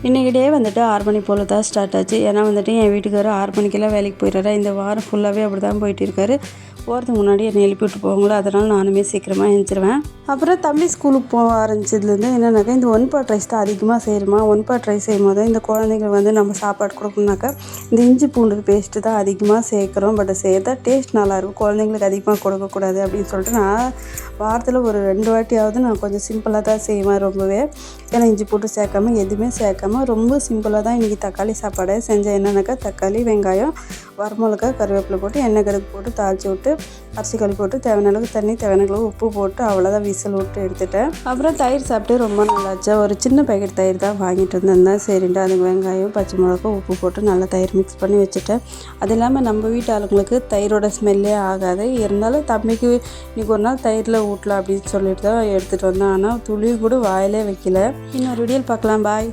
இன்றைக்கி டே வந்துட்டு 6 மணி போல் தான் ஸ்டார்ட் ஆச்சு. ஏன்னா வந்துட்டு என் வீட்டுக்காரர் 6 மணிக்கெல்லாம் வேலைக்கு போயிடுறாரு. இந்த வாரம் ஃபுல்லாகவே அப்படி தான் போயிட்டு இருக்காரு. போகிறதுக்கு முன்னாடி என்னை எழுப்பி விட்டு போவாங்களோ, அதனால் நானுமே சீக்கிரமாக எழுந்திருவேன். அப்புறம் தம்பி ஸ்கூலுக்கு போக ஆரம்பிச்சதுலேருந்து என்னன்னாக்கா, இந்த ஒன் பாட் ரைஸ் தான் அதிகமாக செய்கிறோமா. ஒன் பாட் ரைஸ் செய்யும் போது இந்த குழந்தைங்க வந்து நம்ம சாப்பாடு கொடுக்கணுனாக்கா இந்த இஞ்சி பூண்டு பேஸ்ட்டு தான் அதிகமாக சேர்க்குறோம். பட் செய்யறதா டேஸ்ட் நல்லாயிருக்கும். குழந்தைங்களுக்கு அதிகமாக கொடுக்கக்கூடாது அப்படின்னு சொல்லிட்டு நான் வாரத்தில் ஒரு 2 வாட்டியாவது நான் கொஞ்சம் சிம்பிளாக தான் செய்வேன் ரொம்பவே. ஏன்னா இஞ்சி பூண்டு சேர்க்காமல் எதுவுமே சேர்க்காமல் ரொம்ப சிம்பிளாக தான் இன்றைக்கி தக்காளி சாப்பாடை செஞ்சேன். என்னன்னாக்கா தக்காளி, வெங்காயம், வரமிளகா, கருவேப்பிலை போட்டு எண்ணெய் கடுகு போட்டு தாளித்து விட்டு அரிசி கழுவி போட்டு தேவையான அளவுக்கு தண்ணி, தேவையான அளவு உப்பு போட்டு அவ்வளோதான் விசில் விட்டு எடுத்துட்டேன். அப்புறம் தயிர் சாப்பிட்டு ரொம்ப நல்லாச்சு. ஒரு சின்ன பேக்கெட் தயிர் தான் வாங்கிட்டு இருந்தேன். சரின்ட்டு அதுக்கு வெங்காயம், பச்சை மிளகா, உப்பு போட்டு நல்லா தயிர் மிக்ஸ் பண்ணி வச்சுட்டேன். அது இல்லாமல் நம்ம வீட்டு ஆளுங்களுக்கு தயிரோட ஸ்மெல்லே ஆகாது. இருந்தாலும் தம்பிக்கு இன்றைக்கி ஒரு நாள் தயிரில் ஊட்டலாம் அப்படின்னு சொல்லிட்டு தான் எடுத்துகிட்டு வந்தேன். ஆனால் துளி கூட வாயிலே வைக்கல. இன்னொரு வீடியோவில் பார்க்கலாம். பாய்.